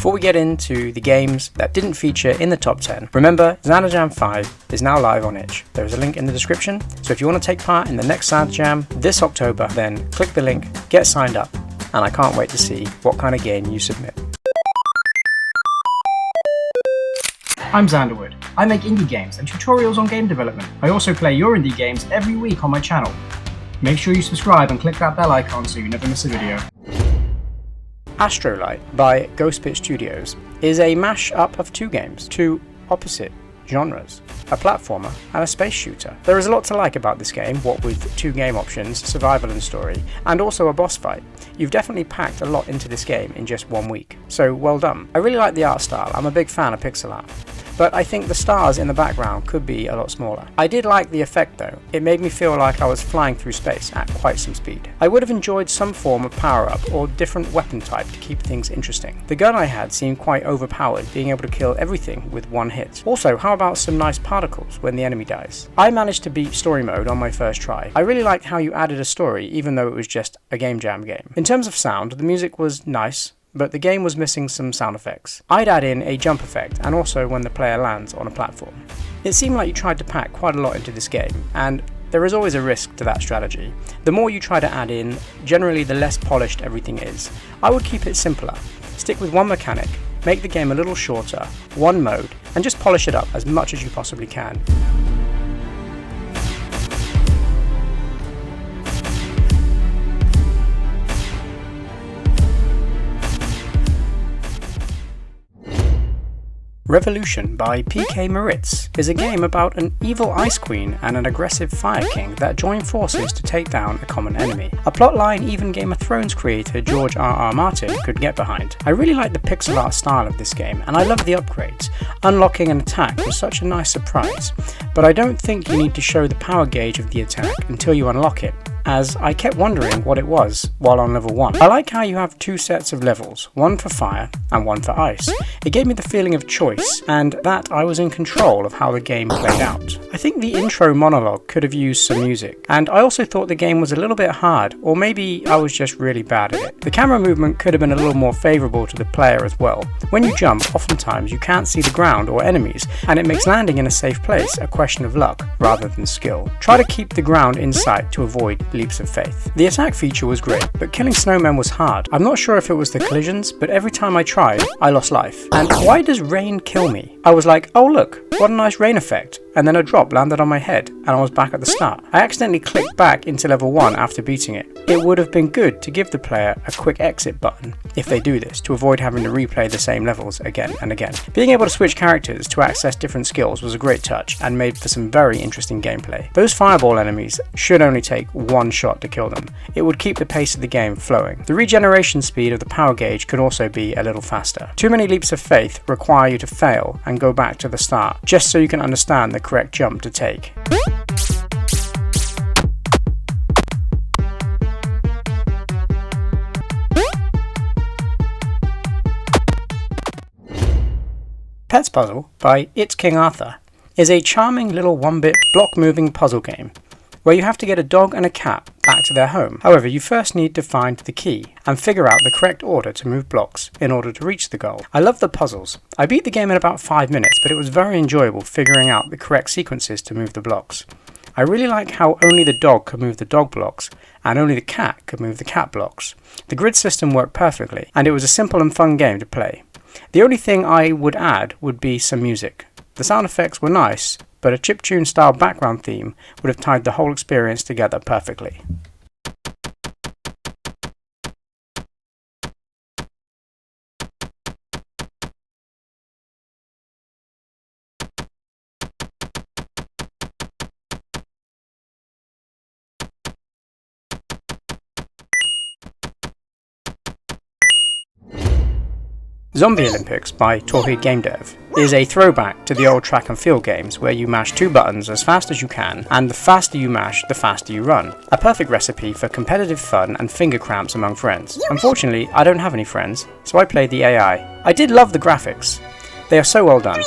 Before we get into the games that didn't feature in the top 10, remember Xanderjam 5 is now live on itch. There is a link in the description, so if you want to take part in the next Xanderjam this October, then click the link, get signed up, and I can't wait to see what kind of game you submit. I'm Xanderwood. I make indie games and tutorials on game development. I also play your indie games every week on my channel. Make sure you subscribe and click that bell icon so you never miss a video. Astro Light by Ghost Pit Studios is a mash-up of two games, two opposite genres, a platformer and a space shooter. There is a lot to like about this game, what with two game options, survival and story, and also a boss fight. You've definitely packed a lot into this game in just 1 week, so well done. I really like the art style, I'm a big fan of pixel art, but I think the stars in the background could be a lot smaller. I did like the effect though, it made me feel like I was flying through space at quite some speed. I would have enjoyed some form of power-up or different weapon type to keep things interesting. The gun I had seemed quite overpowered, being able to kill everything with one hit. Also, how about some nice particles when the enemy dies? I managed to beat story mode on my first try. I really liked how you added a story even though it was just a game jam game. In terms of sound, the music was nice, but the game was missing some sound effects. I'd add in a jump effect and also when the player lands on a platform. It seemed like you tried to pack quite a lot into this game, and there is always a risk to that strategy. The more you try to add in, generally the less polished everything is. I would keep it simpler. Stick with one mechanic, make the game a little shorter, one mode, and just polish it up as much as you possibly can. Revolution by PK Maritz is a game about an evil ice queen and an aggressive fire king that join forces to take down a common enemy. A plotline even Game of Thrones creator George R.R. Martin could get behind. I really like the pixel art style of this game and I love the upgrades. Unlocking an attack was such a nice surprise, but I don't think you need to show the power gauge of the attack until you unlock it, as I kept wondering what it was while on level 1. I like how you have two sets of levels, one for fire and one for ice. It gave me the feeling of choice and that I was in control of how the game played out. I think the intro monologue could have used some music, and I also thought the game was a little bit hard, or maybe I was just really bad at it. The camera movement could have been a little more favourable to the player as well. When you jump, oftentimes you can't see the ground or enemies, and it makes landing in a safe place a question of luck rather than skill. Try to keep the ground in sight to avoid leaps of faith. The attack feature was great, but killing snowmen was hard. I'm not sure if it was the collisions, but every time I tried, I lost life. And why does rain kill me? I was like, oh look, what a nice rain effect. And then a drop landed on my head, and I was back at the start. I accidentally clicked back into level 1 after beating it. It would have been good to give the player a quick exit button if they do this, to avoid having to replay the same levels again and again. Being able to switch characters to access different skills was a great touch, and made for some very interesting gameplay. Those fireball enemies should only take one shot to kill them. It would keep the pace of the game flowing. The regeneration speed of the power gauge could also be a little faster. Too many leaps of faith require you to fail and go back to the start, just so you can understand the correct jump to take. Pets Puzzle by It's King Arthur is a charming little 1-bit block-moving puzzle game where you have to get a dog and a cat back to their home. However, you first need to find the key and figure out the correct order to move blocks in order to reach the goal. I love the puzzles. I beat the game in about 5 minutes, but it was very enjoyable figuring out the correct sequences to move the blocks. I really like how only the dog could move the dog blocks and only the cat could move the cat blocks. The grid system worked perfectly, and it was a simple and fun game to play. The only thing I would add would be some music. The sound effects were nice, but a chiptune style background theme would have tied the whole experience together perfectly. Zombie Olympics by Torpid Game Dev is a throwback to the old track and field games where you mash 2 buttons as fast as you can, and the faster you mash, the faster you run. A perfect recipe for competitive fun and finger cramps among friends. Unfortunately, I don't have any friends, so I played the AI. I did love the graphics. They are so well done.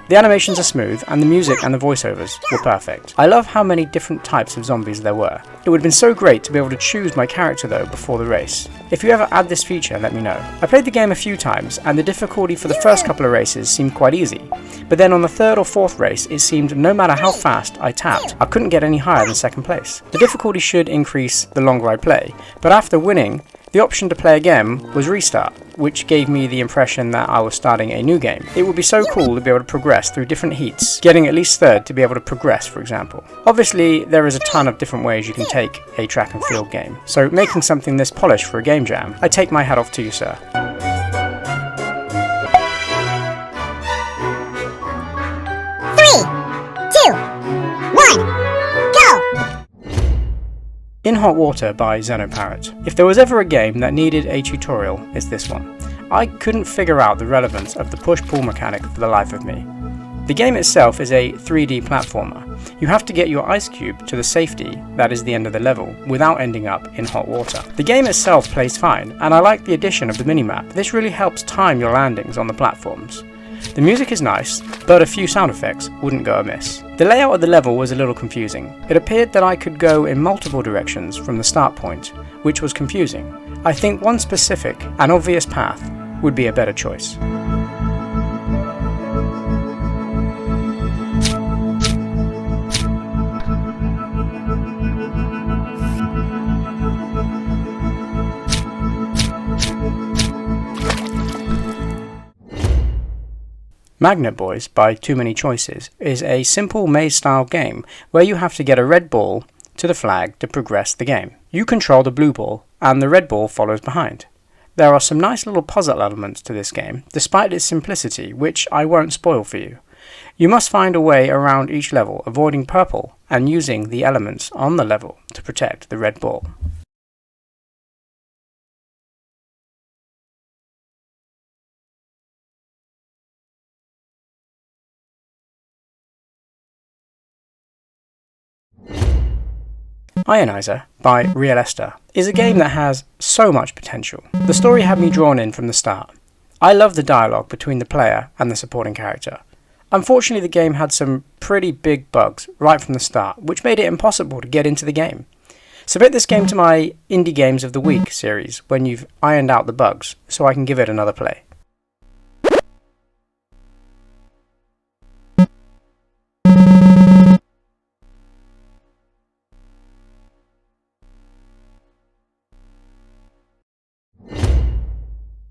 The animations are smooth, and the music and the voiceovers were perfect. I love how many different types of zombies there were. It would have been so great to be able to choose my character though before the race. If you ever add this feature, let me know. I played the game a few times, and the difficulty for the first couple of races seemed quite easy. But then on the third or fourth race, it seemed no matter how fast I tapped, I couldn't get any higher than second place. The difficulty should increase the longer I play, but after winning, the option to play again was restart, which gave me the impression that I was starting a new game. It would be so cool to be able to progress through different heats, getting at least third to be able to progress, for example. Obviously, there is a ton of different ways you can take a track and field game, so making something this polished for a game jam, I take my hat off to you, sir. 3, 2, 1, go! In Hot Water by Xenoparrot. If there was ever a game that needed a tutorial, it's this one. I couldn't figure out the relevance of the push-pull mechanic for the life of me. The game itself is a 3D platformer. You have to get your ice cube to the safety that is the end of the level without ending up in hot water. The game itself plays fine, and I like the addition of the minimap. This really helps time your landings on the platforms. The music is nice, but a few sound effects wouldn't go amiss. The layout of the level was a little confusing. It appeared that I could go in multiple directions from the start point, which was confusing. I think one specific and obvious path would be a better choice. Magnet Boys by Too Many Choices is a simple maze-style game where you have to get a red ball to the flag to progress the game. You control the blue ball, and the red ball follows behind. There are some nice little puzzle elements to this game, despite its simplicity, which I won't spoil for you. You must find a way around each level, avoiding purple, and using the elements on the level to protect the red ball. Ionizer by Real Esther is a game that has so much potential. The story had me drawn in from the start. I love the dialogue between the player and the supporting character. Unfortunately, the game had some pretty big bugs right from the start, which made it impossible to get into the game. Submit this game to my Indie Games of the Week series when you've ironed out the bugs, so I can give it another play.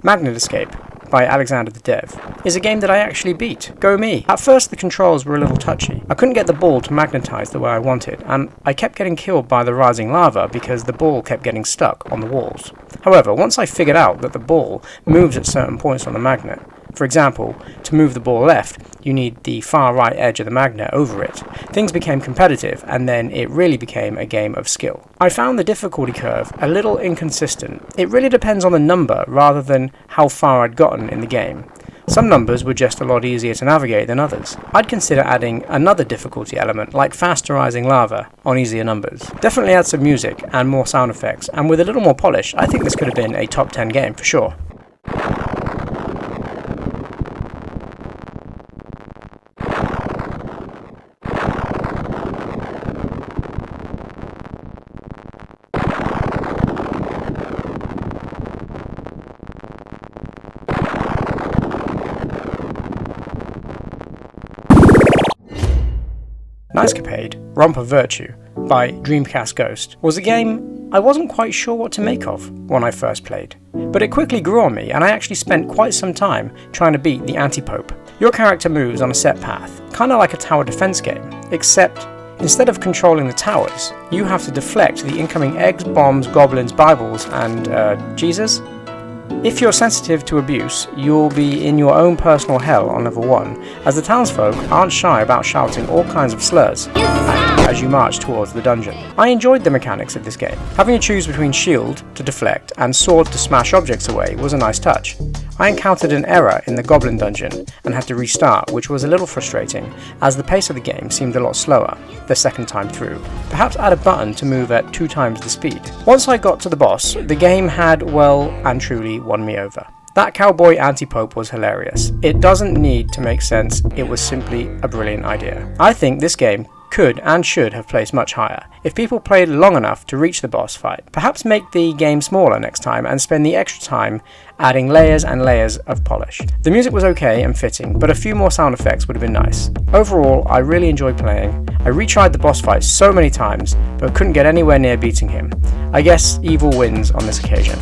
Magnet Escape by Alexander the Dev is a game that I actually beat. Go me! At first the controls were a little touchy. I couldn't get the ball to magnetize the way I wanted, and I kept getting killed by the rising lava because the ball kept getting stuck on the walls. However, once I figured out that the ball moves at certain points on the magnet, for example, to move the ball left, you need the far right edge of the magnet over it. Things became competitive, and then it really became a game of skill. I found the difficulty curve a little inconsistent. It really depends on the number rather than how far I'd gotten in the game. Some numbers were just a lot easier to navigate than others. I'd consider adding another difficulty element like faster rising lava on easier numbers. Definitely add some music and more sound effects, and with a little more polish, I think this could have been a top 10 game for sure. Nicecapade, Romp of Virtue by Dreamcast Ghost was a game I wasn't quite sure what to make of when I first played, but it quickly grew on me and I actually spent quite some time trying to beat the Anti-Pope. Your character moves on a set path, kinda like a tower defense game, except instead of controlling the towers, you have to deflect the incoming eggs, bombs, goblins, Bibles, and Jesus? If you're sensitive to abuse, you'll be in your own personal hell on level 1, as the townsfolk aren't shy about shouting all kinds of slurs as you march towards the dungeon. I enjoyed the mechanics of this game. Having to choose between shield to deflect and sword to smash objects away was a nice touch. I encountered an error in the goblin dungeon and had to restart, which was a little frustrating as the pace of the game seemed a lot slower the second time through. Perhaps add a button to move at 2 times the speed. Once I got to the boss, the game had well and truly won me over. That cowboy anti-pope was hilarious. It doesn't need to make sense, it was simply a brilliant idea. I think this game could and should have placed much higher if people played long enough to reach the boss fight. Perhaps make the game smaller next time and spend the extra time adding layers and layers of polish. The music was okay and fitting, but a few more sound effects would have been nice. Overall, I really enjoyed playing. I retried the boss fight so many times, but couldn't get anywhere near beating him. I guess evil wins on this occasion.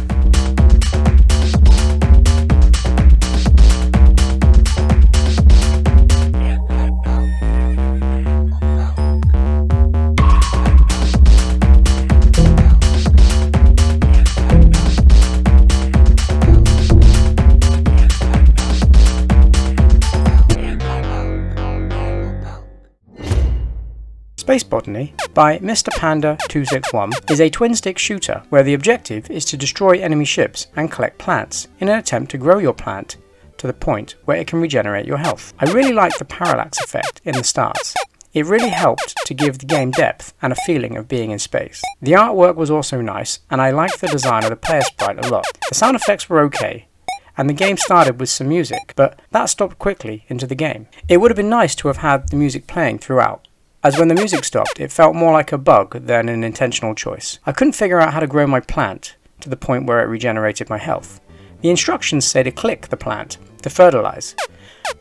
Space Botany by Mr. Panda 261 is a twin-stick shooter where the objective is to destroy enemy ships and collect plants in an attempt to grow your plant to the point where it can regenerate your health. I really liked the parallax effect in the starts. It really helped to give the game depth and a feeling of being in space. The artwork was also nice, and I liked the design of the player sprite a lot. The sound effects were okay, and the game started with some music, but that stopped quickly into the game. It would have been nice to have had the music playing throughout, as when the music stopped, it felt more like a bug than an intentional choice. I couldn't figure out how to grow my plant to the point where it regenerated my health. The instructions say to click the plant to fertilize,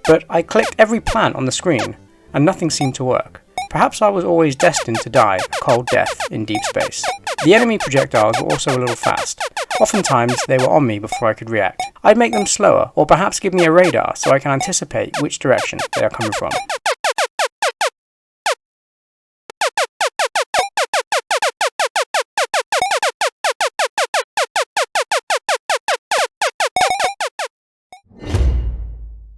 but I clicked every plant on the screen and nothing seemed to work. Perhaps I was always destined to die a cold death in deep space. The enemy projectiles were also a little fast. Oftentimes they were on me before I could react. I'd make them slower, or perhaps give me a radar so I can anticipate which direction they are coming from.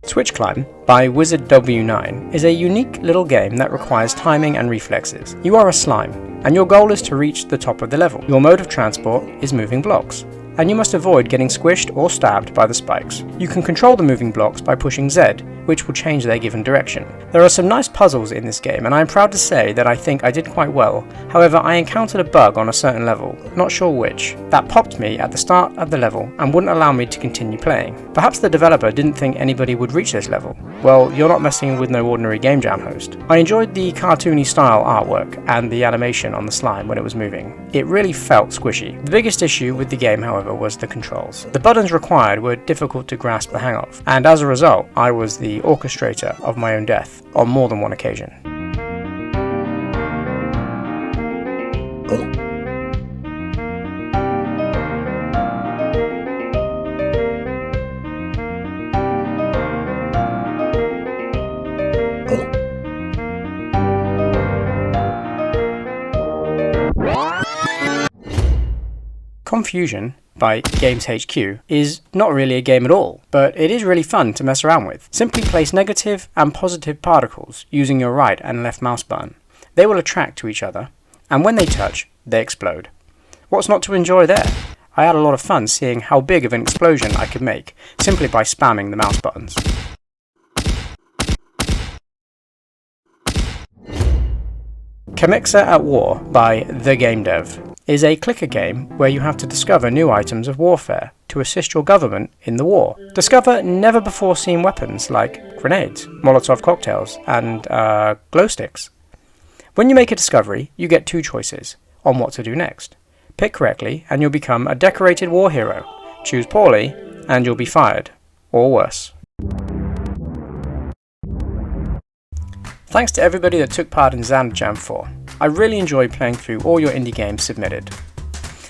Switch Climb by Wizard W9 is a unique little game that requires timing and reflexes. You are a slime, and your goal is to reach the top of the level. Your mode of transport is moving blocks, and you must avoid getting squished or stabbed by the spikes. You can control the moving blocks by pushing Z, which will change their given direction. There are some nice puzzles in this game, and I am proud to say that I think I did quite well. However, I encountered a bug on a certain level, not sure which, that popped me at the start of the level and wouldn't allow me to continue playing. Perhaps the developer didn't think anybody would reach this level. Well, you're not messing with no ordinary game jam host. I enjoyed the cartoony style artwork and the animation on the slime when it was moving. It really felt squishy. The biggest issue with the game, however, was the controls. The buttons required were difficult to grasp the hang of, and as a result, I was the orchestrator of my own death on more than one occasion. Confusion by Games HQ is not really a game at all, but it is really fun to mess around with. Simply place negative and positive particles using your right and left mouse button. They will attract to each other, and when they touch, they explode. What's not to enjoy there? I had a lot of fun seeing how big of an explosion I could make simply by spamming the mouse buttons. Kamixa at War by The Game Dev is a clicker game where you have to discover new items of warfare to assist your government in the war. Discover never before seen weapons like grenades, Molotov cocktails, and glow sticks. When you make a discovery, you get two choices on what to do next. Pick correctly and you'll become a decorated war hero. Choose poorly and you'll be fired, or worse. Thanks to everybody that took part in Xanderjam 4. I really enjoyed playing through all your indie games submitted.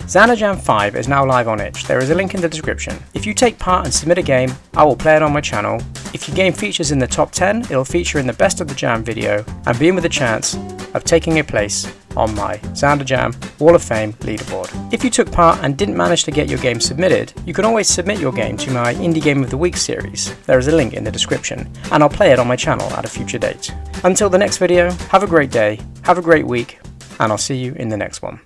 Xanderjam 5 is now live on itch. There is a link in the description. If you take part and submit a game, I will play it on my channel. If your game features in the top 10, it'll feature in the Best of the Jam video and be in with a chance of taking a place on my Xanderjam Wall of Fame leaderboard. If you took part and didn't manage to get your game submitted, you can always submit your game to my Indie Game of the Week series. There is a link in the description, and I'll play it on my channel at a future date. Until the next video, have a great day, have a great week, and I'll see you in the next one.